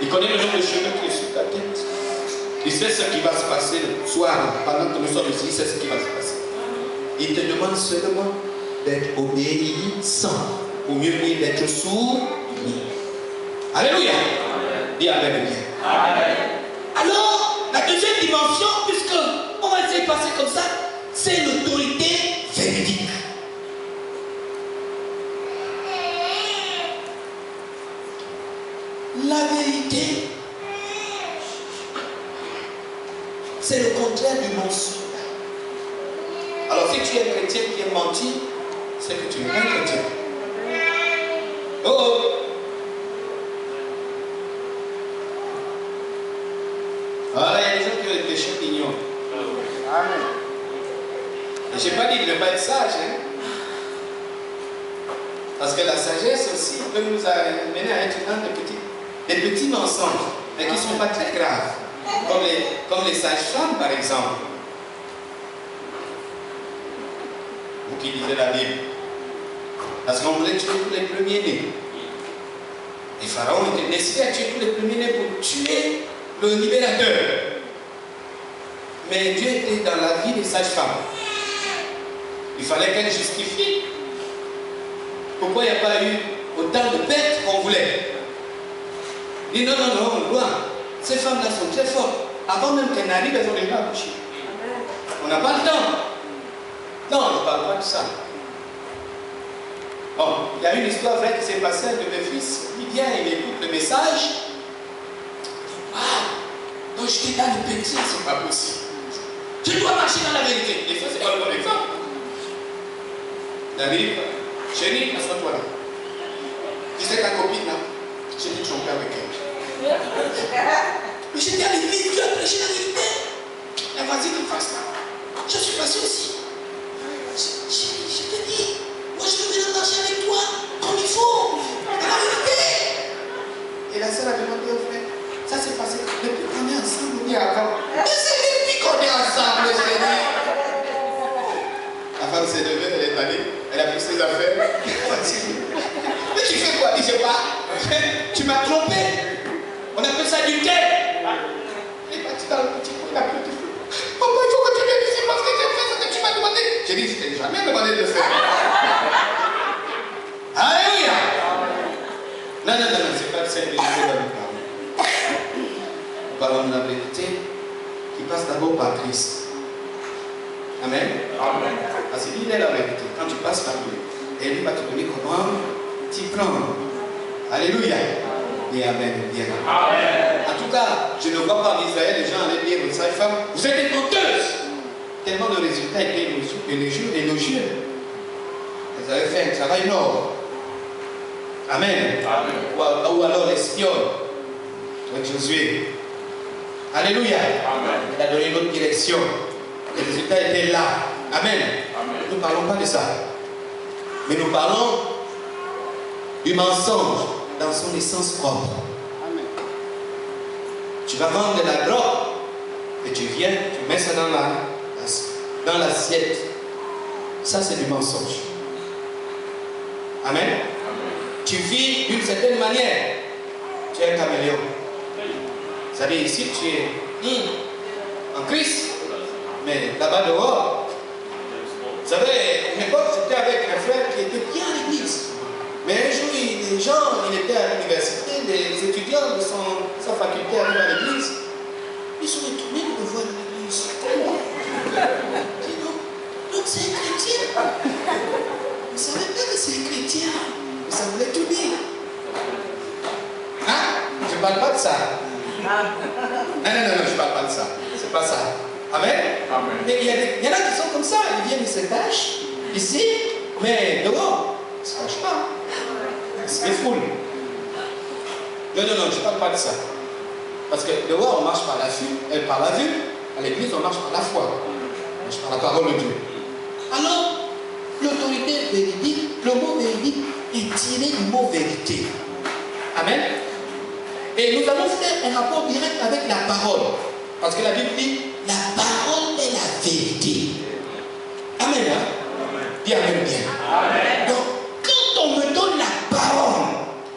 Il connaît le nombre de cheveux qui est sur ta tête. Il sait ce qui va se passer le soir, pendant que nous sommes ici, il sait ce qui va se passer. Il te demande seulement d'être obéissant. Ou mieux dire d'être soumis. Alléluia. Dis Amen bien. Amen. Alors, la deuxième dimension, puisque on va essayer de passer comme ça, c'est l'autorité véridique. La vérité, c'est le contraire du mensonge. Alors si tu es un chrétien qui est menti, c'est que tu n'es pas un chrétien. Oh oh. Voilà, il y a des gens qui ont des péchés mignons. Amen. Je n'ai pas dit de ne pas être sage. Hein? Parce que la sagesse aussi peut nous amener à être dans des petits mensonges, mais qui ne sont pas très graves. Comme les sages-femmes, par exemple. Vous qui lisez la Bible. Parce qu'on voulait tuer tous les premiers-nés. Les pharaons étaient décidés à tuer tous les premiers-nés pour tuer le libérateur. Mais Dieu était dans la vie des sages-femmes. Il fallait qu'elles justifient. Pourquoi il n'y a pas eu autant de bêtes qu'on voulait? Il dit non, non, non, loin. Ces femmes-là sont très fortes. Avant même qu'elles n'arrivent, elles ont déjà accouché. On n'a pas le temps. Non, on ne parle pas de ça. Bon, il y a une histoire vraie qui s'est passée avec mes fils. Il vient, il écoute le message. Ah, donc j'étais dans le petit, c'est pas possible. Je dois marcher dans la vérité. Et ça, c'est pas le bon exemple. Il arrive, chérie, assois-toi là. Tu sais ta copine là, j'ai dit de chanter avec elle. Mais j'étais à l'église, Dieu a prêché la vérité. Elle m'a dit qu'il fasse ça. Je suis passé aussi. Je te dis, moi je veux venir marcher avec toi, comme il faut, dans la vérité. Et la sœur a demandé au frère, ça s'est passé depuis qu'on est ensemble, on est avant. Mais c'est depuis qu'on est ensemble, chérie. La femme s'est levée, elle est allée, elle a pris ses affaires. Mais tu fais quoi? Je sais pas. Tu m'as trompé. On appelle ça du quai. Il est parti dans le petit coin, il a pris du feu. Papa, il faut que tu viennes ici parce que j'ai fait ce que tu m'as demandé. J'ai dit, je t'ai jamais demandé de le faire. Alléluia. Non, non, non, c'est pas de cette vérité que nous parlons. Nous parlons de la vérité qui passe d'abord par Christ. Amen. Amen. Parce qu'il est la vérité. Quand tu passes par lui, et lui va te donner comment t'y prendre. Alléluia. Et Amen. Bien. Amen. En tout cas, je ne vois pas en Israël les gens allaient dire aux sages-femmes, vous êtes des menteuses. Tellement de résultats étaient élogieux. Elles avaient fait un travail noble. Amen. Amen. Ou alors l'espion avec Josué. Alléluia. Amen. Il a donné une autre direction. Les résultats étaient là. Amen. Amen. Nous ne parlons pas de ça. Mais nous parlons du mensonge dans son essence propre. Amen. Tu vas vendre de la drogue et tu viens, tu mets ça dans l'assiette. Ça, c'est du mensonge. Amen. Amen. Tu vis d'une certaine manière. Tu es un caméléon. C'est-à-dire ici, tu es en Christ. Mais là-bas dehors, vous savez, à une époque, c'était avec un frère qui était bien à l'église. Mais un jour, les gens, il était à l'université, les étudiants de sa faculté arrivent à l'église. Ils sont étonnés de le voir à l'église. Ils disent non, donc c'est un chrétien. Vous ne savez pas que c'est un chrétien. Mais ça voulait tout dire. Hein? Je ne parle pas de ça. Non, je ne parle pas de ça. C'est pas ça. Amen. Amen. Mais il y en a qui sont comme ça, ils viennent, ils se cachent ici, mais dehors, ils ne se cachent pas. C'est fou. Non, je ne parle pas de ça. Parce que dehors, on marche par la vue, à l'église, on marche par la foi. On marche par la parole de Dieu. Alors, l'autorité véridique, le mot véridique est tiré du mot vérité. Amen. Et nous allons faire un rapport direct avec la parole. Parce que la Bible dit, la parole est la vérité. Amen. Hein? Dis Amen bien. Amen. Donc, quand on me donne la parole,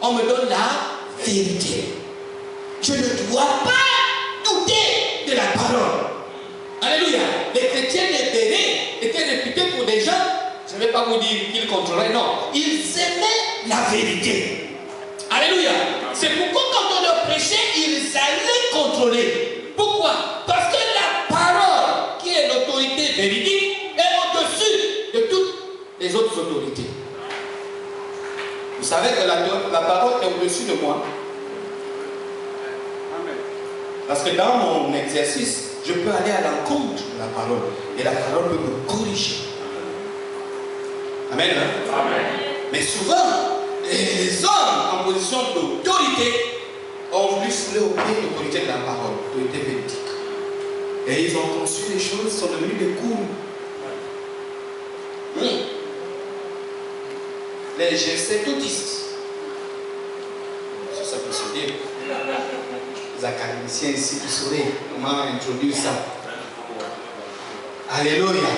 on me donne la vérité. je ne dois pas douter de la parole. Alléluia. Les chrétiens des Bénin étaient réputés pour des gens, je ne vais pas vous dire qu'ils contrôlaient, non. Ils aimaient la vérité. Alléluia. C'est pourquoi quand on leur prêchait, ils allaient contrôler. Pourquoi? Parce que la parole, qui est l'autorité véridique, est au-dessus de toutes les autres autorités. Vous savez que la parole est au-dessus de moi. Parce que dans mon exercice, je peux aller à l'encontre de la parole. Et la parole peut me corriger. Amen. Hein? Amen. Mais souvent, les hommes en position d'autorité ont voulu se lever au pied de l'autorité de la parole, l'autorité véridique. Et ils ont conçu les choses, sont devenus des gourous. Les GC-toutistes. Ça peut se dire. Les académiciens ici, vous saurez comment introduire ça. Alléluia.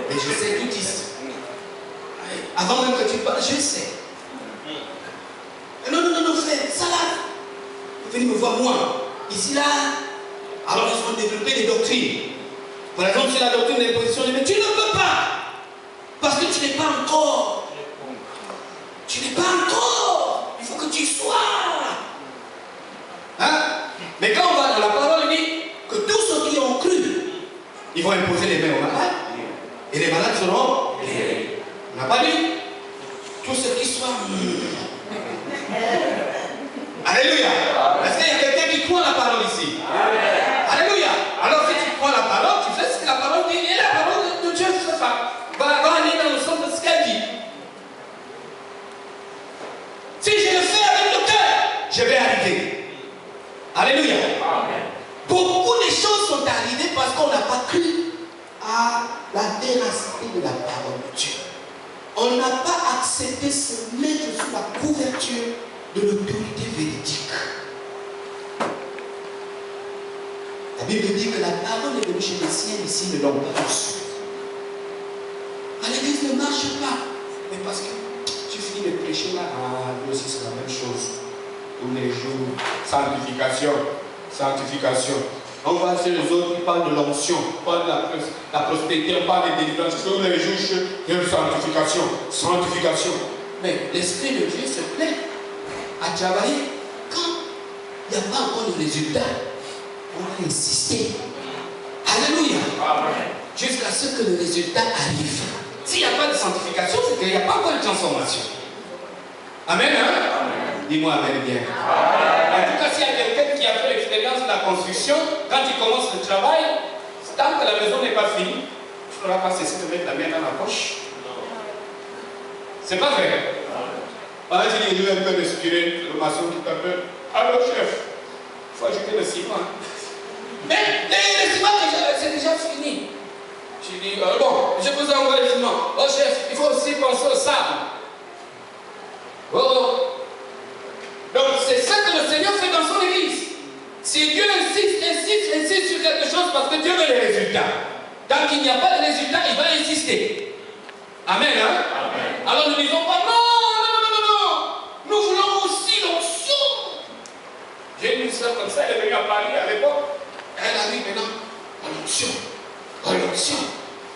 Les GC-toutistes. Avant même que tu parles, je sais. Non, frère, ça là. Vous venez me voir, moi. Ici, là. Alors, ils ont développé des doctrines. Par exemple, sur la doctrine de l'imposition, mais tu ne peux pas. Parce que tu n'es pas encore. Tu n'es pas encore. Il faut que tu sois. Hein? Mais quand on va dans la parole, il dit que tous ceux qui ont cru, ils vont imposer les mains aux malades. Et les malades seront guéris. On n'a pas dit tous ceux qui soient. Alléluia. Est-ce qu'il y a quelqu'un qui croit la parole ici? Alléluia. Alors si tu crois la parole, tu fais ce que la parole dit. Et la parole de Dieu, ça va aller dans le sens de ce qu'elle dit. Si je le fais avec le cœur, je vais arriver. Alléluia. Beaucoup de choses sont arrivées parce qu'on n'a pas cru à la véracité de la parole de Dieu. On n'a pas accepté de se mettre sous la couverture de l'autorité véridique. La Bible dit que la parole est venue chez les siens, les siens ne l'ont pas reçue. À l'église ne marche pas. Mais parce que tu finis de prêcher là, nous aussi c'est la même chose. Tous les jours, sanctification, sanctification. On va chez les autres qui parlent de l'onction, parlent de la prospérité, on parle de délivrance. Tous les jours, sanctification, sanctification. Mais l'Esprit de Dieu se plaît à travailler. Quand il n'y a pas encore de résultat, on va insister. Alléluia. Jusqu'à ce que le résultat arrive. S'il n'y a pas de sanctification, c'est qu'il n'y a pas encore de transformation. Amen, hein? Dis-moi amen bien. En tout cas, s'il y a quelqu'un qui a fait l'expérience de la construction, quand il commence le travail, tant que la maison n'est pas finie, tu n'auras pas cessé de mettre la main dans la poche. C'est pas vrai. Pendant que tu dis, je vais un peu respirer, le maçon qui t'appelle. Alors, chef, il faut ajouter le ciment. Mais le ciment, c'est déjà fini. Tu dis, bon, je vous envoie le ciment. Oh, chef, il faut aussi penser au sable. Oh. Donc, c'est ça que le Seigneur fait dans son église. Si Dieu insiste sur quelque chose parce que Dieu veut les résultats. Tant qu'il n'y a pas de résultats, il va insister. Amen, hein? Amen. Alors, nous ne disons pas, non. Nous voulons aussi l'onction. J'ai une soeur comme ça, elle est venue à Paris à l'époque. Elle arrive maintenant, l'onction. Oh, l'onction.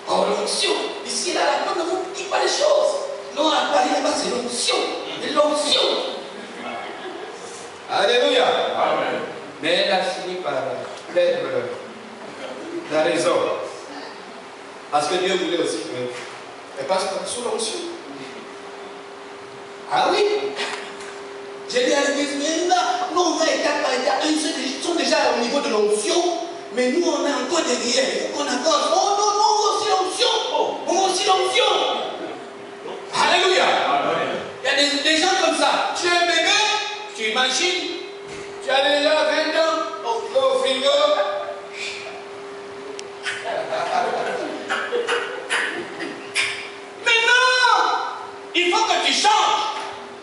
Oh, l'onction. Ici, là, la ne vous dit pas les choses. Non, à Paris, là-bas, c'est l'onction. L'onction. Alléluia. Amen. Mais elle a fini par perdre la raison. Parce que Dieu voulait aussi qu'elle passe sous l'onction. Ah oui. J'ai dit à l'église, mais là, nous on va étape par étape. Ils sont déjà au niveau de l'onction, mais nous on est encore derrière. Il faut qu'on avance. Oh non, on veut aussi l'onction. On veut aussi l'onction. Alléluia. Amen. Il y a des gens comme ça. Tu es un bébé, tu imagines, tu as déjà 20 ans, au frigo. Mais non, il faut que tu changes.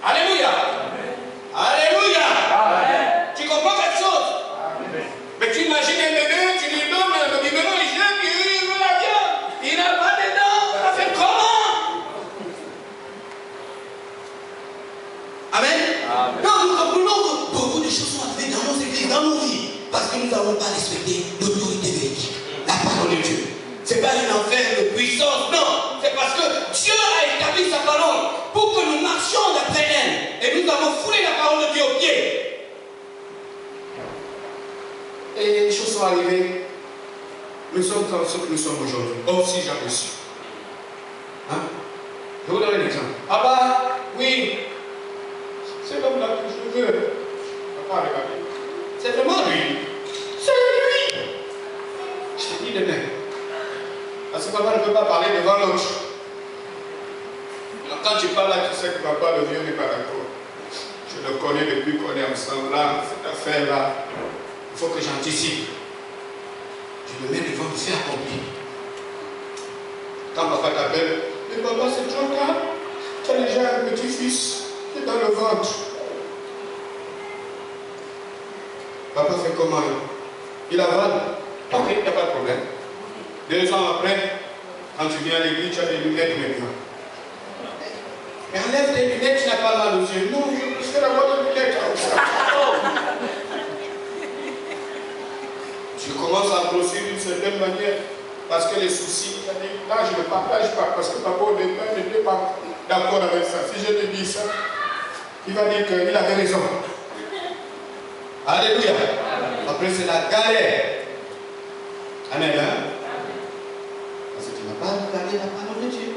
Alléluia. Amen. Alléluia. Amen. Tu comprends quelque chose? Amen. Mais tu imagines un bébé, tu lui donnes le biberon, il jette, il veut la viande. Il n'a pas de dents. Ça fait comment? Amen. Amen. Non, nous comprenons que beaucoup de choses sont arrivées dans nos églises, dans nous n'avons pas respecté l'autorité véridique, la parole de Dieu. Ce n'est pas une affaire de puissance, non. C'est parce que Dieu a établi sa parole pour que nous marchions d'après elle. Et nous avons foulé la parole de Dieu au pied. Et les choses sont arrivées. Nous sommes comme ceux que nous sommes aujourd'hui. Oh, si j'avais su. Hein? Je vous donne un exemple. Ah bah, oui. C'est l'homme là que je veux. Papa, regardez. C'est vraiment lui. C'est lui. Je te dis demain. Parce que papa ne peut pas parler devant l'autre. Quand tu parles là, tu sais que papa, le vieux, n'est pas d'accord. Je le connais depuis qu'on est ensemble là, cette affaire-là. Il faut que j'anticipe. Je le mets devant le fait accompli. Quand papa t'appelle, mais papa, c'est trop tard. Tu as déjà un petit-fils qui est dans le ventre. Papa fait comment? Il avale. Ok, il n'y a pas de problème. 2 ans après, quand tu viens à l'église, tu as des lunettes maintenant. Mais enlève tes lunettes, tu n'as pas mal aux yeux. Non, je préfère avoir des lunettes. Je commence à grossir d'une certaine manière parce que les soucis, là je ne partage pas parce que papa au départ n'était pas d'accord avec ça. Si je te dis ça, il va dire qu'il avait raison. Alléluia. Après c'est la galère. Amen. Hein? Parce que tu n'as pas regardé la parole de Dieu.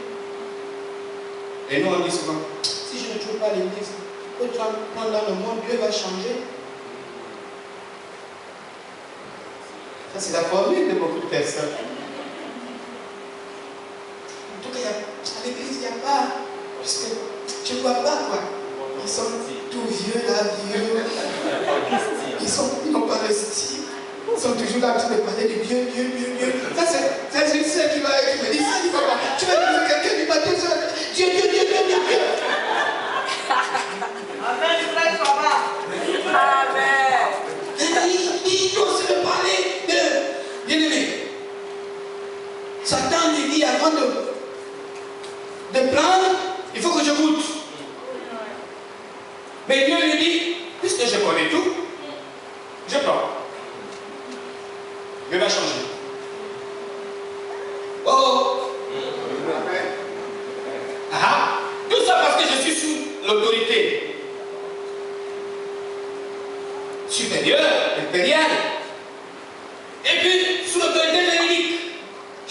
Et nous on dit souvent, si je ne trouve pas l'église, pendant le monde, Dieu va changer. Ça, c'est la formule de beaucoup de personnes. En tout cas, à l'église, il n'y a pas. Parce que je ne vois pas quoi. Ils sont tout vieux là, vieux. Ils n'ont pas le style. Ils sont toujours là en train de parler de Dieu. Ça, c'est une sœur qui me dit ça, il va pas. Tu vas dire quelqu'un du matin, Dieu. Amen, frère, ça va. Amen. Il faut aussi me parler de bien-aimé. Satan lui dit avant de prendre, il faut que je goûte. Mais Dieu lui dit, puisque je connais tout, je prends. Dieu va changer. Oh! Ah, tout ça parce que je suis sous l'autorité supérieure, impériale. Et puis, sous l'autorité véridique.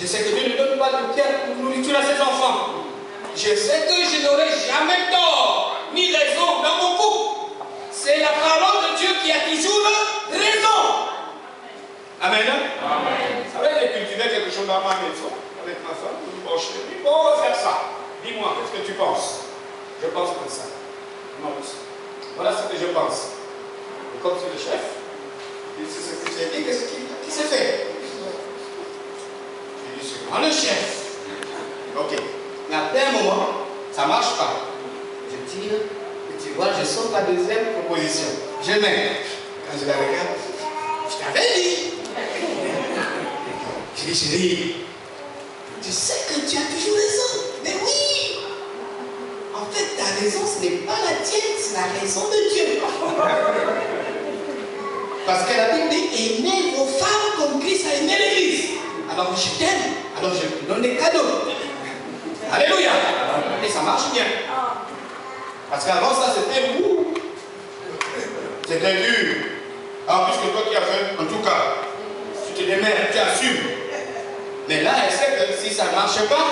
Je sais que Dieu ne donne pas de nourriture à ses enfants. Je sais que je n'aurai jamais tort, ni raison dans mon couple. C'est la parole de Dieu qui a toujours raison. Amen. Amen. Vous savez, j'ai cultivé quelque chose dans ma maison, avec ma femme. Bon, chérie, on va faire ça. Dis-moi, qu'est-ce que tu penses? Je pense comme ça. Non, voilà ce que je pense. Et comme c'est le chef, c'est ce que j'ai dit, qu'est-ce qui s'est fait? J'ai dit, c'est moi le chef. Ok. Mais après un moment, ça ne marche pas. Je tire, et tu vois, je sors la deuxième proposition. Je mets. Quand je la regarde, je t'avais dit. Je dis, chérie, tu sais que tu as toujours raison. Mais oui. En fait, ta raison, ce n'est pas la tienne, c'est la raison de Dieu. Parce que la Bible dit, aimez vos femmes comme Christ a aimé l'Église. Alors je t'aime, alors je te donne des cadeaux. Alléluia. Et ça marche bien. Parce qu'avant ça, c'était vous. C'était dur. Alors puisque toi qui as fait, en tout cas, tu te démènes, tu assumes. Mais là, elle sait que si ça ne marche pas,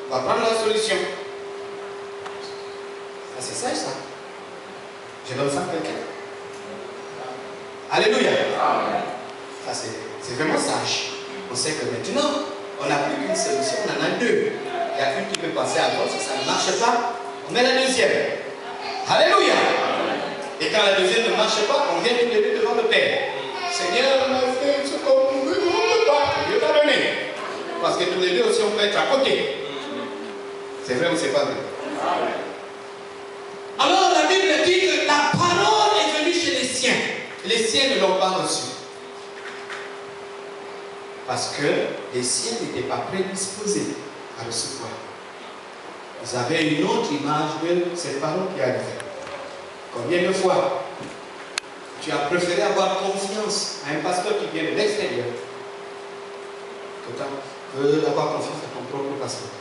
on va prendre la solution. C'est sage ça. Je donne ça à quelqu'un. Alléluia. Ça c'est vraiment sage. On sait que maintenant, on n'a plus qu'une solution, on en a deux. Il y a une qui peut passer à droite, si ça ne marche pas, on met la deuxième. Alléluia. Et quand la deuxième ne marche pas, on vient tous les deux devant le Père. Seigneur, on a fait ce qu'on pouvait, on ne peut pas. Dieu t'a donné. Parce que tous les deux aussi, on peut être à côté. C'est vrai ou c'est pas vrai? Alors la Bible dit que la parole est venue chez les siens. Les siens ne l'ont pas reçue. Parce que les siens n'étaient pas prédisposés à recevoir. Vous avez une autre image de cette parole qui arrive. Combien de fois Tu as préféré avoir confiance à un pasteur qui vient de l'extérieur que d'avoir confiance à ton propre pasteur.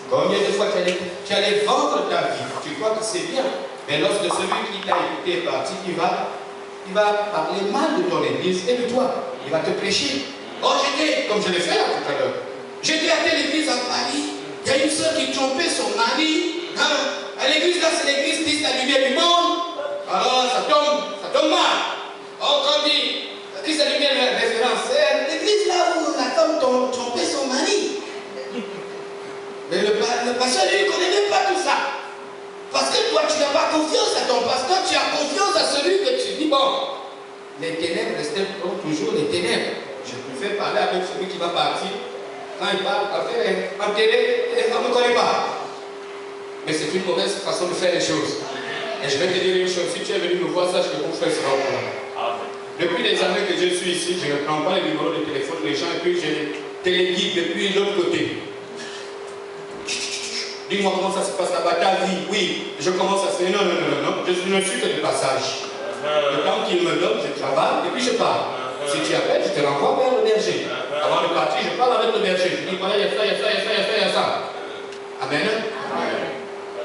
Combien de fois tu allais vendre ta vie, tu crois que c'est bien, mais lorsque celui qui t'a écouté est parti, il va parler mal de ton église et de toi. Il va te prêcher. Oh, j'étais, comme je l'ai fait là tout à l'heure, j'étais à telle église à Paris, il y a une soeur qui trompait son mari. À l'église là, c'est l'église qui la lumière du monde. Alors ça tombe mal. Oh, quand dit, qui la lumière de la référence, c'est l'église là où la femme trompait son mari. Mais le pasteur, lui, ne connaît même pas tout ça. Parce que toi, tu n'as pas confiance à ton pasteur, tu as confiance à celui que tu dis, bon, les ténèbres restent toujours les ténèbres. Je préfère parler avec celui qui va partir. Quand il parle, en télé, on ne me connaît pas. Mais c'est une mauvaise façon de faire les choses. Et je vais te dire une chose, si tu es venu me voir, sache que mon frère sera au courant. Depuis des années que je suis ici, je ne prends pas les numéros de téléphone des gens et puis je les téléguide depuis l'autre côté. Dis-moi comment ça se passe là-bas, ta vie, oui, je commence à se dire non, je ne suis que de passage. Le temps qu'il me donne, je travaille et puis je pars. Si tu appelles, je te renvoie vers le berger. Avant de partir, je parle avec le berger. Je dis, voilà, il y a ça. Amen.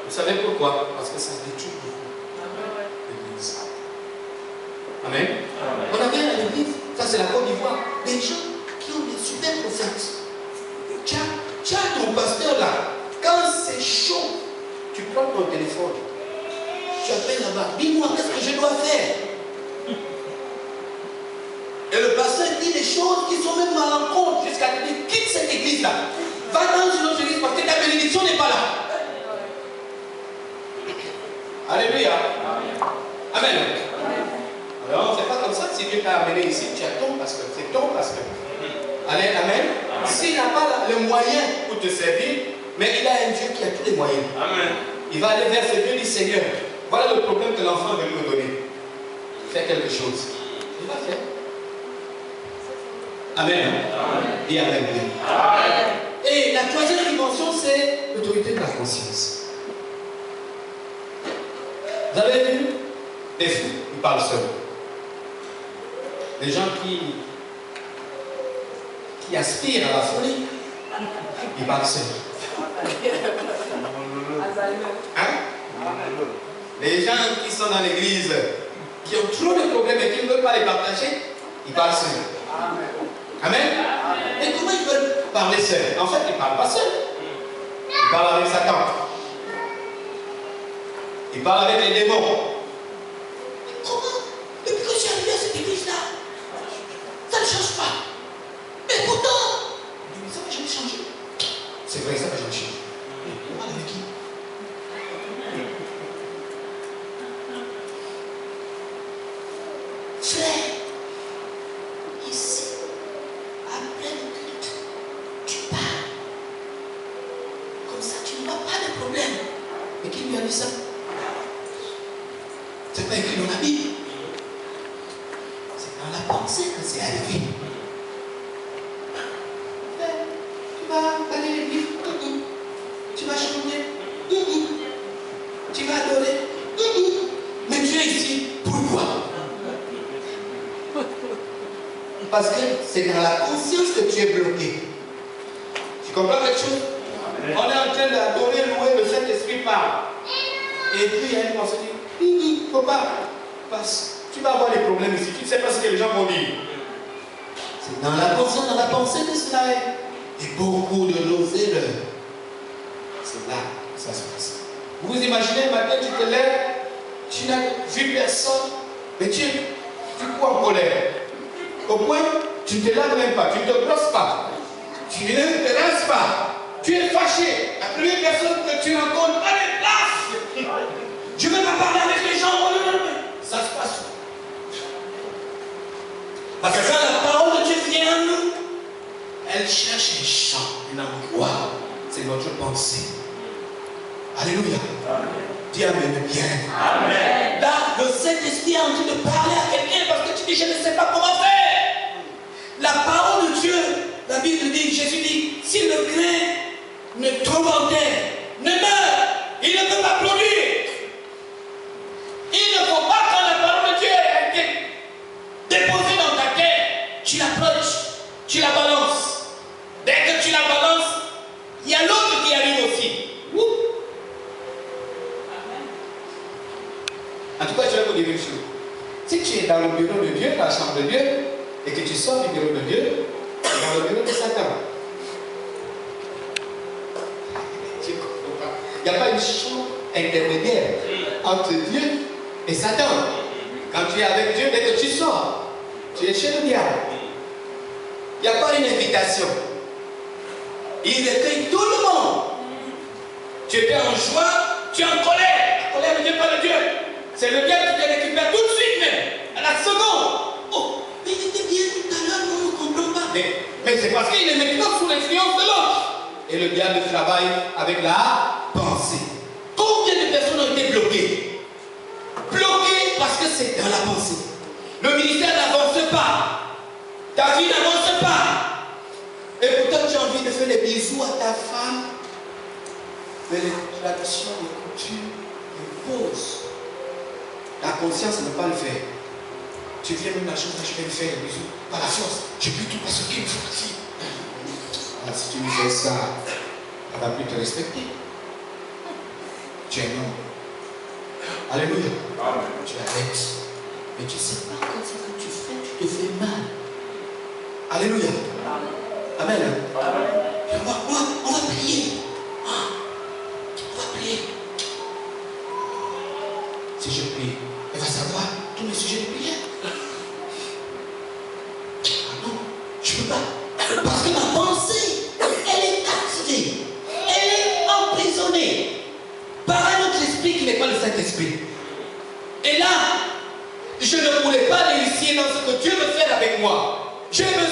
Vous savez pourquoi? Parce que ça détruit l'église. Amen. On a bien à l'église, ça c'est la Côte d'Ivoire, des gens qui ont des super prophètes. Tu as ton pasteur là. Quand c'est chaud, tu prends ton téléphone, tu appelles là-bas, dis-moi qu'est-ce que je dois faire. Et le pasteur dit des choses qui sont même malencontres jusqu'à te dire, quitte cette église-là, va dans une autre église parce que ta bénédiction n'est pas là. Alléluia. Amen. Alors, c'est pas comme ça que si Dieu t'a amené ici, tu as ton pasteur, c'est ton pasteur. Allez, amen. S'il n'a pas le moyen pour te servir, mais il a un Dieu qui a tous les moyens. Amen. Il va aller vers ce Dieu et dire, Seigneur, voilà le problème que l'enfant veut me donner. Fais quelque chose. Il va faire. Amen. Amen. Dis amen. Amen. Et la troisième dimension, c'est l'autorité de la conscience. Vous avez vu des fous, ils parlent seuls. Des gens qui aspirent à la folie, ils parlent seuls. Hein? Les gens qui sont dans l'église, qui ont trop de problèmes et qui ne veulent pas les partager, ils parlent seuls. Amen. Et comment ils veulent parler seuls? En fait, ils ne parlent pas seuls. Ils parlent avec Satan. Ils parlent avec les démons. Comment? Depuis que je suis arrivé à cette église-là, ça ne change pas. Mais pourtant, ça va jamais changer. C'est vrai, ça va jamais changer. On parle avec qui? Frère, ici, après le culte, tu parles. Comme ça, tu n'auras pas de problème. Mais qui lui a dit ça? C'est pas écrit dans la Bible. C'est dans la pensée que c'est arrivé. Tu vas aller à l'église, tu vas chanter, tu vas adorer, mais tu es ici, pourquoi? Parce que c'est dans la conscience que tu es bloqué. Tu comprends quelque chose? On est en train d'adorer, louer, le Saint-Esprit parle. Et puis il y a une pensée qui dit, il ne faut pas, parce que tu vas avoir des problèmes ici, tu ne sais pas ce que les gens vont dire. C'est dans la conscience, dans la pensée que cela est. Et beaucoup de nos erreurs, c'est là que ça se passe. Vous vous imaginez, matin tu te lèves, tu n'as vu personne, mais tu cours en colère. Au point, tu ne te laves même pas, tu ne te brosses pas, tu ne te rinces pas, tu es fâché. La première personne que tu rencontres, allez, place! Je ne veux pas parler avec les gens, ça se passe. Parce que quand la parole de Dieu vient à nous, elle cherche un champ, un endroit. C'est notre pensée. Alléluia. Amen. Dis amen bien. Amen. Là, le Saint-Esprit est en train de parler à quelqu'un parce que tu dis, je ne sais pas comment faire. La parole de Dieu, la Bible dit, Jésus dit, si le grain ne tombe en terre, ne meurt, il ne peut pas produire. En tout cas, je vais vous dire une chose. Si tu es dans le bureau de Dieu, dans la chambre de Dieu, et que tu sors du bureau de Dieu, tu es dans le bureau de Satan. Tu ne comprends pas. Il n'y a pas une chambre intermédiaire entre Dieu et Satan. Quand tu es avec Dieu, dès que tu sors, tu es chez le diable. Il n'y a pas une invitation. Il recueille tout le monde. Tu étais en joie, tu es en colère. La colère ne vient pas de Dieu. C'est le diable qui te récupère tout de suite même, à la seconde. Oh, mais il était bien tout à l'heure, on ne comprend pas. Mais c'est parce qu'il est maintenant sous l'influence de l'autre. Et le diable travaille avec la pensée. Combien de personnes ont été bloquées? Bloquées parce que c'est dans la pensée. Le ministère n'avance pas. Ta vie n'avance pas. Et pourtant tu as envie de faire des bisous à ta femme. Mais les traditions, les coutumes imposent. Ta conscience ne peut pas le faire. Tu viens même la chose, je vais me faire des bisous. Par la force, je peux tout parce qu'il me faut ici. Ah, si tu lui fais ça, elle ne va plus te respecter. Tu es non. Alléluia. Amen. Tu arrêtes. Mais tu ne sais pas quand c'est que tu fais, tu te fais mal. Alléluia. Amen. Amen. On va prier. On va prier. Si je prie, elle va savoir tous les sujets de prière. Ah non, je ne peux pas. Parce que ma pensée, elle est captivée. Elle est emprisonnée par un autre esprit qui n'est pas le Saint-Esprit. Et là, je ne voulais pas réussir dans ce que Dieu veut faire avec moi. J'ai besoin